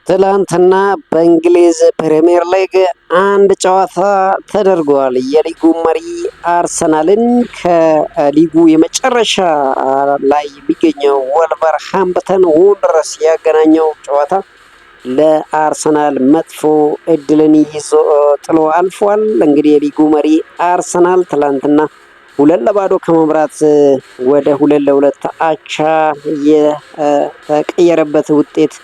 ትላንትና በእንግሊዝ ፕሪሚየር ሊግ አንድ ጨዋታ ተደርጓል። የሊጉ መሪ አርሰናልን ከሊጉ የመጨረሻ ላይ የሚገኘው ወልቨርሃምፕተን ወንደረርስ ያገናኘው ጨዋታ ለአርሰናል መጥፎ እድልን ይዞ ጥሎ አልፏል። እንግዲህ የሊጉ መሪ አርሰናል ትላንትና 2-0 ከመምራት ወደ 2-2 አቻ የተቀየረበት ውጤት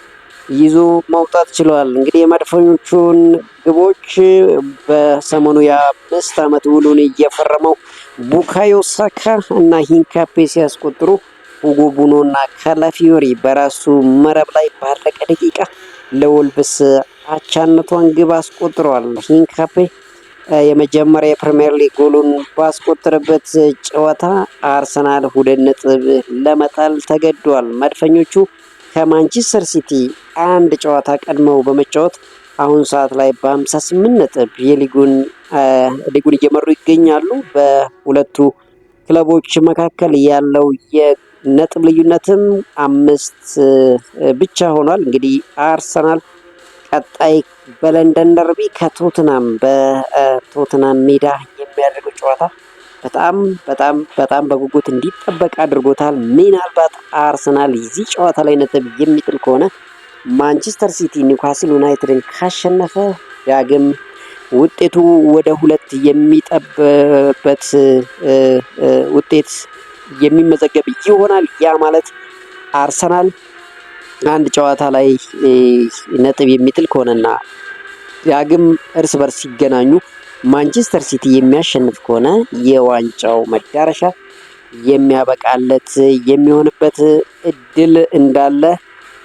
ይዞ መውጣት ችሏል። እንግዲህ የመድፈኞቹን ግቦች በሰሞኑ የ5 ዓመት ውሉን እየፈረመው ቡካዮ ሳካ እና ሂንካፔ ሲያስቆጥሩ ሁጎ ቡኖ እና ካላፊዮሪ በራሱ መረብ ላይ ባለቀ ደቂቃ ለወልቭስ አቻነቷን ግብ አስቆጥረዋል። ሂንካፔ የመጀመሪያ የፕሪሚየር ሊግ ጎሉን ባስቆጠረበት ጨዋታ አርሰናል 2 ነጥብ ለመጣል ተገዷል። መድፈኞቹ ከማንቸስተር ሲቲ አንድ ጨዋታ ቀድመው በመጫወት አሁን ሰዓት ላይ በ58 ነጥብ ሊጉን እየመሩ ይገኛሉ። በሁለቱ ክለቦች መካከል ያለው የነጥብ ልዩነትም 5 ብቻ ሆኗል። እንግዲህ አርሰናል ቀጣይ በለንደን ደርቢ ከቶትናም በቶትናም ሜዳ የሚያደርገው ጨዋታ በጣም በጉጉት እንዲጠበቅ አድርጎታል። ምናልባት አርሰናል እዚህ ጨዋታ ላይ ነጥብ የሚጥል ከሆነ ማንቸስተር ሲቲ ኒውካስል ዩናይትድን ካሸነፈ ዳግም ውጤቱ ወደ 2 የሚጠብበት ውጤት የሚመዘገብ ይሆናል። ያ ማለት አርሰናል አንድ ጨዋታ ላይ ነጥብ የሚጥል ከሆነና ዳግም እርስ በርስ ሲገናኙ ማንቸስተር ሲቲ የሚያሸንፍ ከሆነ የዋንጫው መዳረሻ የሚያበቃለት የሚሆንበት እድል እንዳለ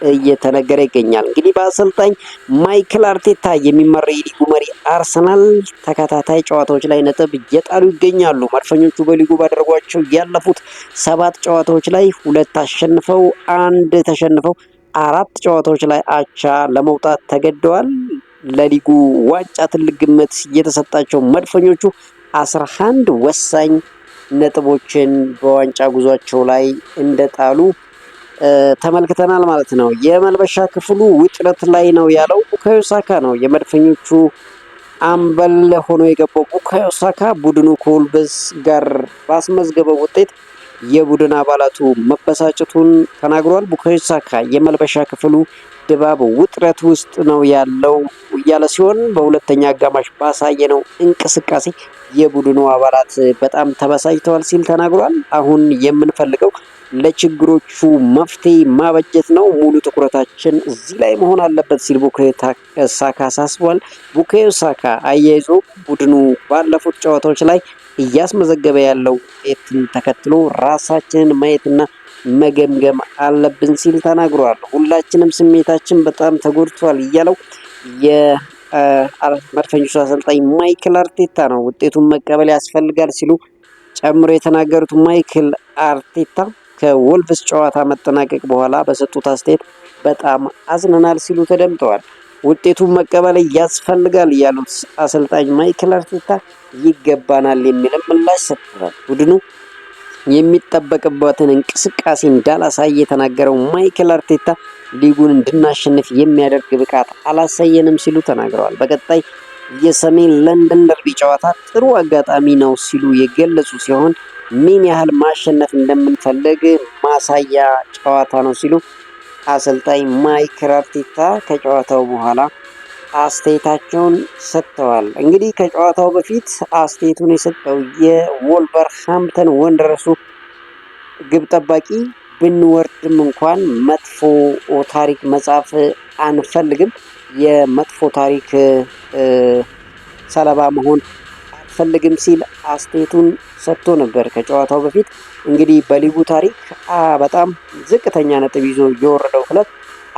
እየተነገረ ይገኛል። እንግዲህ በአሰልጣኝ ማይክል አርቴታ የሚመራ የሊጉ መሪ አርሰናል ተከታታይ ጨዋታዎች ላይ ነጥብ እየጣሉ ይገኛሉ። መድፈኞቹ በሊጉ ባደረጓቸው ያለፉት 7 ጨዋታዎች ላይ 2 አሸንፈው 1 ተሸንፈው 4 ጨዋታዎች ላይ አቻ ለመውጣት ተገደዋል። ለሊጉ ዋንጫ ትልቅ ግምት የተሰጣቸው መድፈኞቹ 11 ወሳኝ ነጥቦችን በዋንጫ ጉዟቸው ላይ እንደጣሉ ተመልክተናል ማለት ነው። የመልበሻ ክፍሉ ውጥረት ላይ ነው ያለው ቡካዮ ሳካ ነው። የመድፈኞቹ አምበል ሆኖ የገባው ቡካዮ ሳካ ቡድኑ ከወልቭስ ጋር ባስመዝገበው ውጤት የቡድን አባላቱ መበሳጨቱን ተናግሯል። ቡካዮ ሳካ የመልበሻ ክፍሉ ድባብ ውጥረት ውስጥ ነው ያለው እያለ ሲሆን በሁለተኛ አጋማሽ ባሳየነው እንቅስቃሴ የቡድኑ አባላት በጣም ተበሳጭተዋል ሲል ተናግሯል። አሁን የምንፈልገው ለችግሮቹ መፍትሄ ማበጀት ነው፣ ሙሉ ትኩረታችን እዚህ ላይ መሆን አለበት ሲል ቡካዮ ሳካ አሳስቧል። ቡካዮ ሳካ አያይዞ ቡድኑ ባለፉት ጨዋታዎች ላይ እያስመዘገበ ያለው ውጤትን ተከትሎ ራሳችንን ማየትና መገምገም አለብን ሲል ተናግሯል። ሁላችንም ስሜታችን በጣም ተጎድቷል እያለው የመድፈኞቹ አሰልጣኝ ማይክል አርቴታ ነው። ውጤቱን መቀበል ያስፈልጋል ሲሉ ጨምሮ የተናገሩት ማይክል አርቴታ ከወልቭስ ጨዋታ መጠናቀቅ በኋላ በሰጡት አስተያየት በጣም አዝነናል ሲሉ ተደምጠዋል። ውጤቱን መቀበል ያስፈልጋል ያሉት አሰልጣኝ ማይክል አርቴታ ይገባናል የሚልም ምላሽ ሰጥተዋል። ቡድኑ የሚጠበቅበትን እንቅስቃሴ እንዳላሳየ የተናገረው ማይክል አርቴታ ሊጉን እንድናሸንፍ የሚያደርግ ብቃት አላሳየንም ሲሉ ተናግረዋል። በቀጣይ የሰሜን ለንደን ደርቢ ጨዋታ ጥሩ አጋጣሚ ነው ሲሉ የገለጹ ሲሆን ምን ያህል ማሸነፍ እንደምንፈልግ ማሳያ ጨዋታ ነው ሲሉ አሰልጣኝ ማይክል አርቴታ ከጨዋታው በኋላ አስተያየታቸውን ሰጥተዋል። እንግዲህ ከጨዋታው በፊት አስተያየቱን የሰጠው የወልቨርሃምፕተን ወንደረርሱ ግብ ጠባቂ ብንወርድም እንኳን መጥፎ ታሪክ መጻፍ አንፈልግም፣ የመጥፎ ታሪክ ሰለባ መሆን አንፈልግም ሲል አስተያየቱን ሰጥቶ ነበር ከጨዋታው በፊት። እንግዲህ በሊጉ ታሪክ በጣም ዝቅተኛ ነጥብ ይዞ የወረደው ክለብ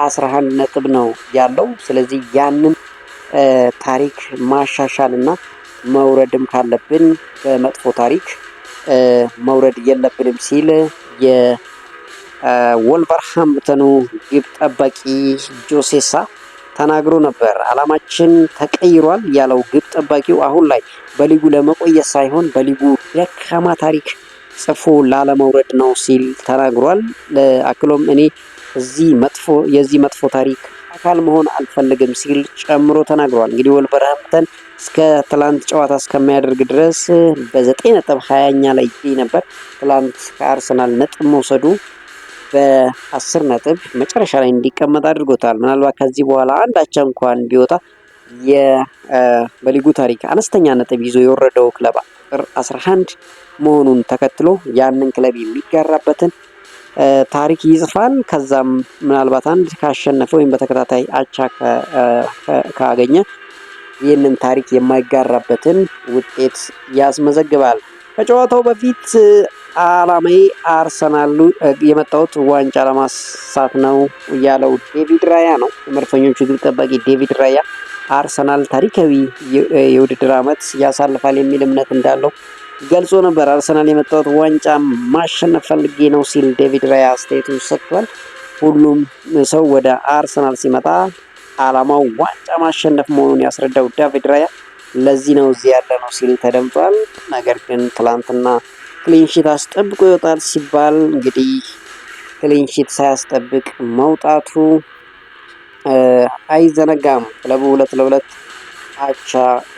11 ነጥብ ነው ያለው። ስለዚህ ያንን ታሪክ ማሻሻል እና መውረድም ካለብን በመጥፎ ታሪክ መውረድ የለብንም ሲል የወልቨርሃምፕተኑ ግብ ጠባቂ ጆሴሳ ተናግሮ ነበር። አላማችን ተቀይሯል ያለው ግብ ጠባቂው አሁን ላይ በሊጉ ለመቆየት ሳይሆን በሊጉ ደካማ ታሪክ ጽፎ ላለመውረድ ነው ሲል ተናግሯል። አክሎም እኔ የዚህ መጥፎ ታሪክ አካል መሆን አልፈልግም ሲል ጨምሮ ተናግሯል። እንግዲህ ወልቨርሃምፕተን እስከ ትላንት ጨዋታ እስከሚያደርግ ድረስ በ9 ነጥብ 20ኛ ላይ ይገኝ ነበር። ትላንት ከአርሰናል ነጥብ መውሰዱ በ10 ነጥብ መጨረሻ ላይ እንዲቀመጥ አድርጎታል። ምናልባት ከዚህ በኋላ አንድ አቻ እንኳን ቢወጣ በሊጉ ታሪክ አነስተኛ ነጥብ ይዞ የወረደው ክለብ ቁጥር 11 መሆኑን ተከትሎ ያንን ክለብ የሚጋራበትን ታሪክ ይጽፋል። ከዛም ምናልባት አንድ ካሸነፈ ወይም በተከታታይ አቻ ካገኘ ይህንን ታሪክ የማይጋራበትን ውጤት ያስመዘግባል። ከጨዋታው በፊት አላማዬ አርሰናል የመጣሁት ዋንጫ ለማሳት ነው ያለው ዴቪድ ራያ ነው። የመድፈኞቹ ግብ ጠባቂ ዴቪድ ራያ አርሰናል ታሪካዊ የውድድር ዓመት ያሳልፋል የሚል እምነት እንዳለው ገልጾ ነበር። አርሰናል የመጣሁት ዋንጫ ማሸነፍ ፈልጌ ነው ሲል ዴቪድ ራያ አስተያየቱን ሰጥቷል። ሁሉም ሰው ወደ አርሰናል ሲመጣ ዓላማው ዋንጫ ማሸነፍ መሆኑን ያስረዳው ዴቪድ ራያ ለዚህ ነው እዚህ ያለ ነው ሲል ተደምጧል። ነገር ግን ትላንትና ክሊንሺት አስጠብቆ ይወጣል ሲባል እንግዲህ ክሊንሺት ሳያስጠብቅ መውጣቱ አይዘነጋም። ክለቡ 2-2 አቻ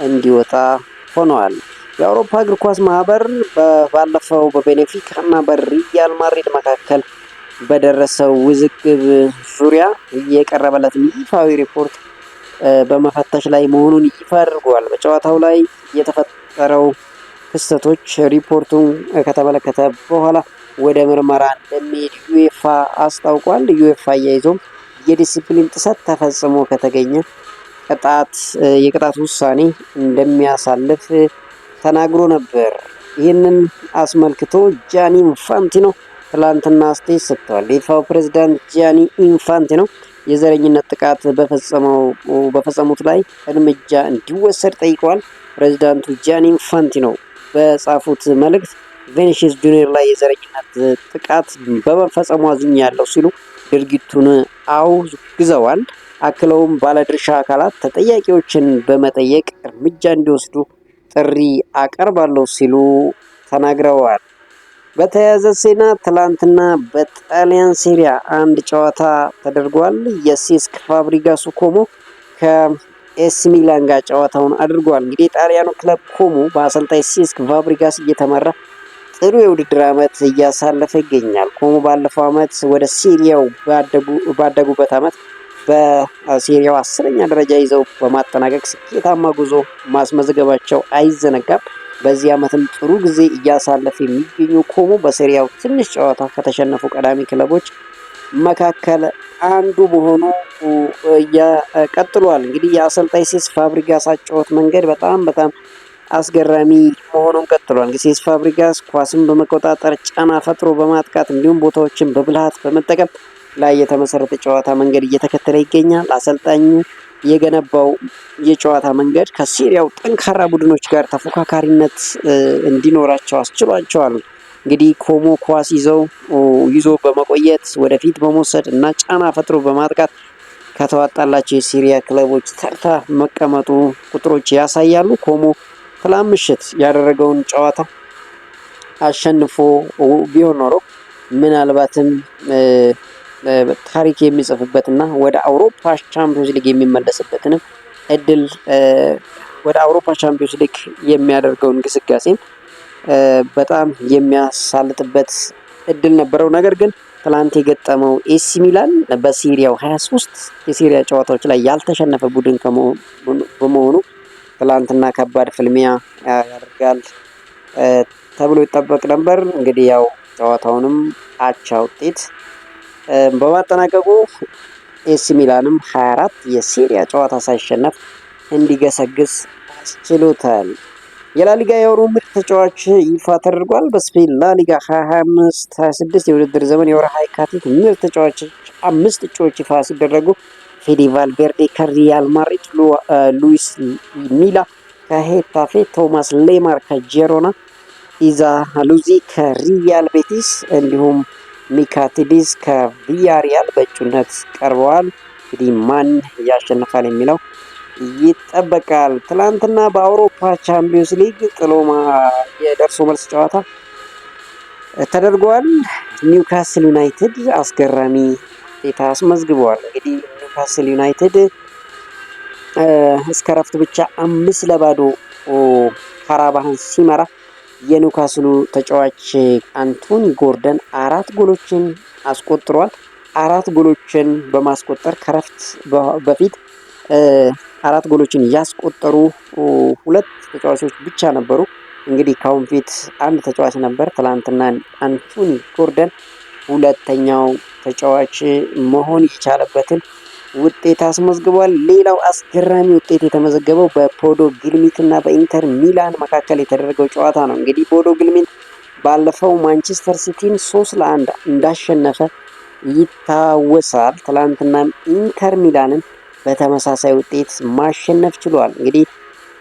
እንዲወጣ ሆነዋል። የአውሮፓ እግር ኳስ ማህበር ባለፈው በቤኔፊካ እና በሪያል ማድሪድ መካከል በደረሰው ውዝግብ ዙሪያ የቀረበለትን ይፋዊ ሪፖርት በመፈተሽ ላይ መሆኑን ይፋ አድርጓል። በጨዋታው ላይ የተፈጠረው ክስተቶች ሪፖርቱን ከተመለከተ በኋላ ወደ ምርመራ እንደሚሄድ ዩኤፋ አስታውቋል። ዩኤፋ አያይዞም የዲሲፕሊን ጥሰት ተፈጽሞ ከተገኘ የቅጣት ውሳኔ እንደሚያሳልፍ ተናግሮ ነበር። ይህንን አስመልክቶ ጃኒ ኢንፋንቲኖ ትላንትና አስተያየት ሰጥተዋል። የፊፋው ፕሬዝዳንት ጃኒ ኢንፋንቲኖ የዘረኝነት ጥቃት በፈጸሙት ላይ እርምጃ እንዲወሰድ ጠይቀዋል። ፕሬዝዳንቱ ጃኒ ኢንፋንቲኖ በጻፉት መልእክት ቪኒሲየስ ጁኒየር ላይ የዘረኝነት ጥቃት በመፈጸሙ አዝኛለሁ ሲሉ ድርጊቱን አውግዘዋል። አክለውም ባለድርሻ አካላት ተጠያቂዎችን በመጠየቅ እርምጃ እንዲወስዱ ጥሪ አቀርባለሁ ሲሉ ተናግረዋል። በተያያዘ ዜና ትላንትና በጣሊያን ሴሪያ አንድ ጨዋታ ተደርጓል። የሴስክ ፋብሪጋሱ ኮሞ ከኤሲ ሚላን ጋር ጨዋታውን አድርጓል። እንግዲህ የጣሊያኑ ክለብ ኮሞ በአሰልጣኝ ሴስክ ፋብሪጋስ እየተመራ ጥሩ የውድድር ዓመት እያሳለፈ ይገኛል። ኮሞ ባለፈው ዓመት ወደ ሴሪያው ባደጉበት ዓመት በሴሪያው 10ኛ ደረጃ ይዘው በማጠናቀቅ ስኬታማ ጉዞ ማስመዝገባቸው አይዘነጋም። በዚህ ዓመትም ጥሩ ጊዜ እያሳለፈ የሚገኙ ኮሞ በሴሪያው ትንሽ ጨዋታ ከተሸነፉ ቀዳሚ ክለቦች መካከል አንዱ መሆኑ ቀጥሏል። እንግዲህ የአሰልጣኝ ሴስክ ፋብሪጋስ አጨዋወት መንገድ በጣም አስገራሚ መሆኑን ቀጥሏል። እንግዲህ ሴስክ ፋብሪጋስ ኳስን በመቆጣጠር ጫና ፈጥሮ በማጥቃት እንዲሁም ቦታዎችን በብልሃት በመጠቀም ላይ የተመሰረተ ጨዋታ መንገድ እየተከተለ ይገኛል። አሰልጣኙ የገነባው የጨዋታ መንገድ ከሴሪያው ጠንካራ ቡድኖች ጋር ተፎካካሪነት እንዲኖራቸው አስችሏቸዋል። እንግዲህ ኮሞ ኳስ ይዞ በመቆየት ወደፊት በመውሰድ እና ጫና ፈጥሮ በማጥቃት ከተዋጣላቸው የሴሪያ ክለቦች ተርታ መቀመጡ ቁጥሮች ያሳያሉ። ኮሞ ትላንት ምሽት ያደረገውን ጨዋታ አሸንፎ ቢሆን ኖሮ ምናልባትም ታሪክ የሚጽፍበትና ወደ አውሮፓ ቻምፒዮንስ ሊግ የሚመለስበትንም እድል ወደ አውሮፓ ቻምፒዮንስ ሊግ የሚያደርገውን ግስጋሴም በጣም የሚያሳልጥበት እድል ነበረው። ነገር ግን ትላንት የገጠመው ኤሲ ሚላን በሲሪያው 23 የሲሪያ ጨዋታዎች ላይ ያልተሸነፈ ቡድን በመሆኑ ትላንትና ከባድ ፍልሚያ ያደርጋል ተብሎ ይጠበቅ ነበር። እንግዲህ ያው ጨዋታውንም አቻ ውጤት በማጠናቀቁ ኤሲ ሚላንም 24 የሴሪያ ጨዋታ ሳይሸነፍ እንዲገሰግስ አስችሎታል። የላሊጋ የወሩ ምርጥ ተጫዋች ይፋ ተደርጓል። በስፔን ላሊጋ 25-26 የውድድር ዘመን የወርሃ የካቲት ምርጥ ተጫዋቾች 5 እጩዎች ይፋ ሲደረጉ ፌዴ ቫልቬርዴ ከሪያል ማድሪድ፣ ሉዊስ ሚላ ከሄታፌ፣ ቶማስ ሌማር ከጄሮና፣ ኢዛ ሉዚ ከሪያል ቤቲስ እንዲሁም ሚካቲዲስ ከቪያሪያል በእጩነት ቀርበዋል። እንግዲህ ማን ያሸንፋል የሚለው ይጠበቃል። ትላንትና በአውሮፓ ቻምፒዮንስ ሊግ የደርሶ መልስ ጨዋታ ተደርጓል። ኒውካስል ዩናይትድ አስገራሚ ውጤት አስመዝግበዋል። እንግዲህ ኒውካስል ዩናይትድ እስከ ረፍት ብቻ 5-0 ካራባህን ሲመራ የኒውካስሉ ተጫዋች አንቶኒ ጎርደን 4 ጎሎችን አስቆጥሯል። 4 ጎሎችን በማስቆጠር ከረፍት በፊት 4 ጎሎችን ያስቆጠሩ 2 ተጫዋቾች ብቻ ነበሩ። እንግዲህ ካሁን ፊት አንድ ተጫዋች ነበር። ትላንትና አንቶኒ ጎርደን ሁለተኛው ተጫዋች መሆን የቻለበትን ውጤት አስመዝግቧል። ሌላው አስገራሚ ውጤት የተመዘገበው በቦዶ ግሊምት እና በኢንተር ሚላን መካከል የተደረገው ጨዋታ ነው። እንግዲህ ቦዶ ግሊምት ባለፈው ማንቸስተር ሲቲን 3-1 እንዳሸነፈ ይታወሳል። ትላንትናም ኢንተር ሚላንን በተመሳሳይ ውጤት ማሸነፍ ችሏል። እንግዲህ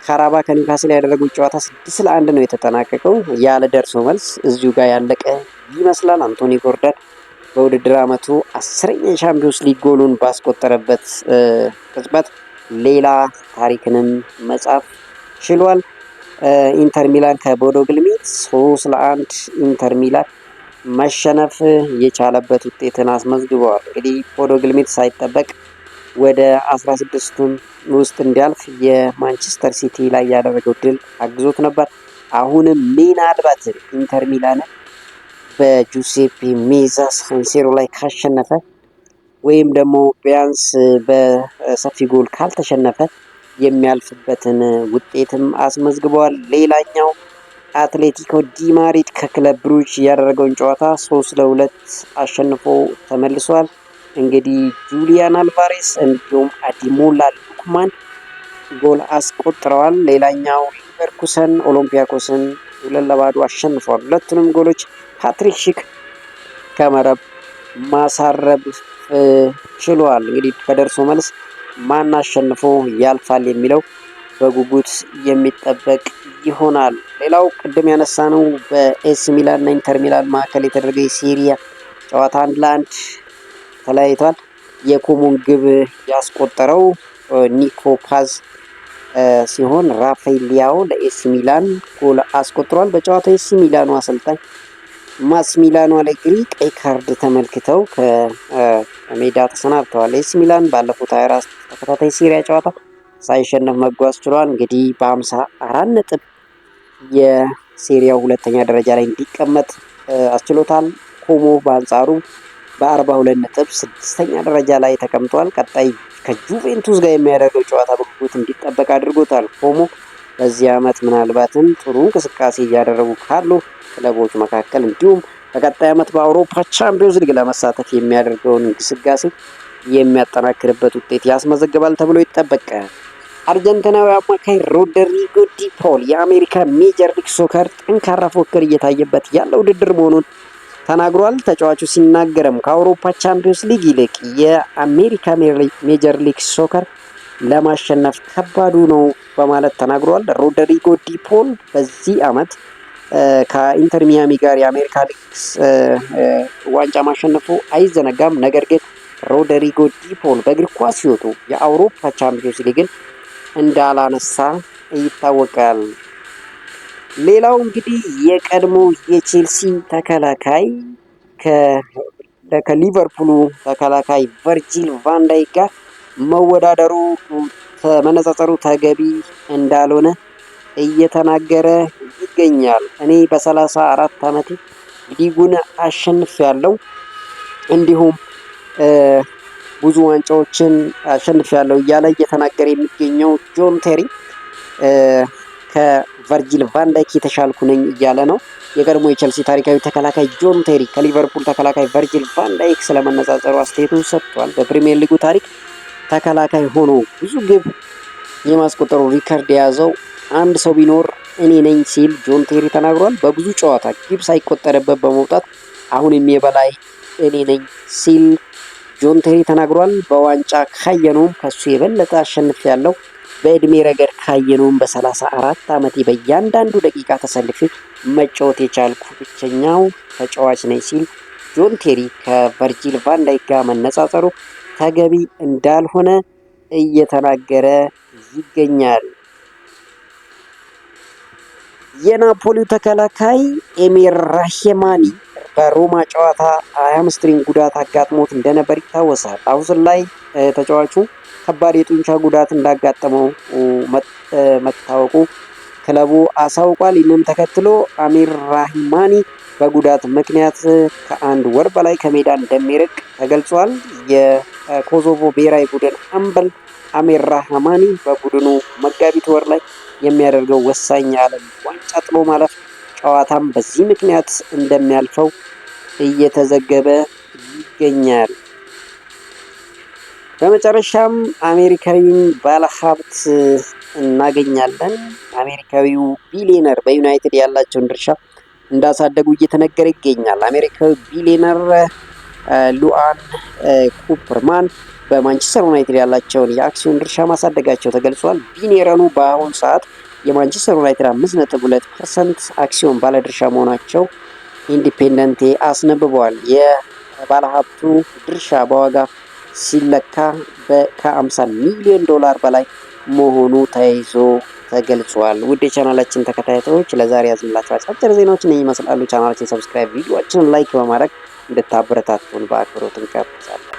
ካራባ ከኒውካስል ያደረጉት ጨዋታ 6-1 ነው የተጠናቀቀው። ያለ ደርሶ መልስ እዚሁ ጋር ያለቀ ይመስላል። አንቶኒ ጎርደን በውድድር ዓመቱ 10ኛ የቻምፒዮንስ ሊግ ጎሉን ባስቆጠረበት ቅጽበት ሌላ ታሪክንም መጻፍ ችሏል። ኢንተር ሚላን ከቦዶ ግሊምት 3-1 ኢንተር ሚላን መሸነፍ የቻለበት ውጤትን አስመዝግበዋል። እንግዲህ ቦዶ ግሊምት ሳይጠበቅ ወደ 16ቱን ውስጥ እንዲያልፍ የማንቸስተር ሲቲ ላይ ያደረገው ድል አግዞት ነበር። አሁንም ምናልባት ኢንተር ሚላንን በጁሴፔ ሜዛ ሳንሲሮ ላይ ካሸነፈ ወይም ደግሞ ቢያንስ በሰፊ ጎል ካልተሸነፈ የሚያልፍበትን ውጤትም አስመዝግበዋል። ሌላኛው አትሌቲኮ ዲ ማድሪድ ከክለብ ብሩጅ ያደረገውን ጨዋታ 3-2 አሸንፎ ተመልሷል። እንግዲህ ጁሊያን አልቫሬስ እንዲሁም አዲሞላ ሉክማን ጎል አስቆጥረዋል። ሌላኛው ሊቨርኩሰን ኦሎምፒያኮስን 2-0 አሸንፏል። ሁለቱንም ጎሎች ፓትሪክ ሺክ ከመረብ ማሳረብ ችሏል። እንግዲህ በደርሶ መልስ ማን አሸንፎ ያልፋል የሚለው በጉጉት የሚጠበቅ ይሆናል። ሌላው ቅድም ያነሳነው በኤሲ ሚላን እና ኢንተር ሚላን መካከል የተደረገ የሴሪያ ጨዋታ 1-1 ተለያይቷል። የኮሞን ግብ ያስቆጠረው ኒኮ ፓዝ ሲሆን ራፋኤል ሊያኦ ለኤሲ ሚላን ጎል አስቆጥሯል። በጨዋታው ኤሲ ሚላኑ አሰልጣኝ ማስሚሊያኖ አሌግሪ ቀይ ካርድ ተመልክተው ከሜዳ ተሰናብተዋል። ኤሲ ሚላን ባለፉት 24 ተከታታይ ሴሪያ ጨዋታ ሳይሸነፍ መጓዝ ችሏል። እንግዲህ በ54 ነጥብ የሴሪያው ሁለተኛ ደረጃ ላይ እንዲቀመጥ አስችሎታል። ኮሞ በአንጻሩ በ42 ነጥብ ስድስተኛ ደረጃ ላይ ተቀምጧል። ቀጣይ ከጁቬንቱስ ጋር የሚያደርገው ጨዋታ በጉጉት እንዲጠበቅ አድርጎታል። ኮሞ በዚህ ዓመት ምናልባትም ጥሩ እንቅስቃሴ እያደረጉ ካሉ ክለቦች መካከል እንዲሁም በቀጣይ ዓመት በአውሮፓ ቻምፒዮንስ ሊግ ለመሳተፍ የሚያደርገውን እንቅስቃሴ የሚያጠናክርበት ውጤት ያስመዘግባል ተብሎ ይጠበቃል። አርጀንቲናዊ አማካይ ሮድሪጎ ዲ ፖል የአሜሪካ ሜጀር ሊግ ሶከር ጠንካራ ፉክክር እየታየበት ያለ ውድድር መሆኑን ተናግሯል። ተጫዋቹ ሲናገርም ከአውሮፓ ቻምፒዮንስ ሊግ ይልቅ የአሜሪካ ሜጀር ሊግ ሶከር ለማሸነፍ ከባዱ ነው በማለት ተናግሯል። ሮድሪጎ ዲ ፖል በዚህ ዓመት ከኢንተር ሚያሚ ጋር የአሜሪካ ሊግ ዋንጫ ማሸነፉ አይዘነጋም። ነገር ግን ሮድሪጎ ዲ ፖል በእግር ኳስ ሕይወቱ የአውሮፓ ቻምፒዮንስ ሊግን እንዳላነሳ ይታወቃል። ሌላው እንግዲህ የቀድሞ የቼልሲ ተከላካይ ከሊቨርፑሉ ተከላካይ ቨርጂል ቫንዳይክ ጋር መነጻጸሩ ተገቢ እንዳልሆነ እየተናገረ ይገኛል። እኔ በ34 ዓመቴ ሊጉን አሸንፌያለሁ፣ እንዲሁም ብዙ ዋንጫዎችን አሸንፌያለሁ እያለ እየተናገረ የሚገኘው ጆን ቴሪ ከቨርጂል ቫንዳይክ የተሻልኩ ነኝ እያለ ነው። የቀድሞ የቼልሲ ታሪካዊ ተከላካይ ጆን ቴሪ ከሊቨርፑል ተከላካይ ቨርጂል ቫንዳይክ ስለመነጻጸሩ አስተያየቱን ሰጥቷል። በፕሪሚየር ሊጉ ታሪክ ተከላካይ ሆኖ ብዙ ግብ የማስቆጠሩ ሪከርድ የያዘው አንድ ሰው ቢኖር እኔ ነኝ ሲል ጆን ቴሪ ተናግሯል። በብዙ ጨዋታ ግብ ሳይቆጠርበት በመውጣት አሁንም የበላይ እኔ ነኝ ሲል ጆን ቴሪ ተናግሯል። በዋንጫ ካየነውም ከሱ የበለጠ አሸንፌያለሁ፣ በእድሜ ረገድ ካየነውም በ34 ዓመቴ በእያንዳንዱ ደቂቃ ተሰልፌ መጫወት የቻልኩ ብቸኛው ተጫዋች ነኝ ሲል ጆን ቴሪ ከቨርጂል ቫንዳይክ ጋር መነጻጸሩ ተገቢ እንዳልሆነ እየተናገረ ይገኛል። የናፖሊው ተከላካይ ኤሚር ራሄማኒ በሮማ ጨዋታ የሃምስትሪንግ ጉዳት አጋጥሞት እንደነበር ይታወሳል። አሁን ላይ ተጫዋቹ ከባድ የጡንቻ ጉዳት እንዳጋጠመው መታወቁ ክለቡ አሳውቋል። ይህንም ተከትሎ አሚር ራሂማኒ በጉዳት ምክንያት ከአንድ ወር በላይ ከሜዳ እንደሚርቅ ተገልጿል። የኮሶቮ ብሔራዊ ቡድን አምበል አሚር ራህማኒ በቡድኑ መጋቢት ወር ላይ የሚያደርገው ወሳኝ የዓለም ዋንጫ ጥሎ ማለፍ ጨዋታም በዚህ ምክንያት እንደሚያልፈው እየተዘገበ ይገኛል። በመጨረሻም አሜሪካዊን ባለሀብት እናገኛለን። አሜሪካዊው ቢሊየነር በዩናይትድ ያላቸውን ድርሻ እንዳሳደጉ እየተነገረ ይገኛል። አሜሪካዊ ቢሊየነር ሉአን ኩፐርማን በማንቸስተር ዩናይትድ ያላቸውን የአክሲዮን ድርሻ ማሳደጋቸው ተገልጿል። ቢሊየነሩ በአሁኑ ሰዓት የማንቸስተር ዩናይትድ 5.2% አክሲዮን ባለድርሻ መሆናቸው ኢንዲፔንደንቴ አስነብበዋል። የባለሀብቱ ድርሻ በዋጋ ሲለካ ከ50 ሚሊዮን ዶላር በላይ መሆኑ ተይዞ ተገልጿል። ውድ የቻናላችን ተከታታዮች ለዛሬ ያዝንላችሁ አጫጭር ዜናዎች እነዚህ ይመስላሉ። ቻናላችን ሰብስክራይብ፣ ቪዲዮአችንን ላይክ በማድረግ እንድታበረታቱን በአክብሮት እንጋብዛለን።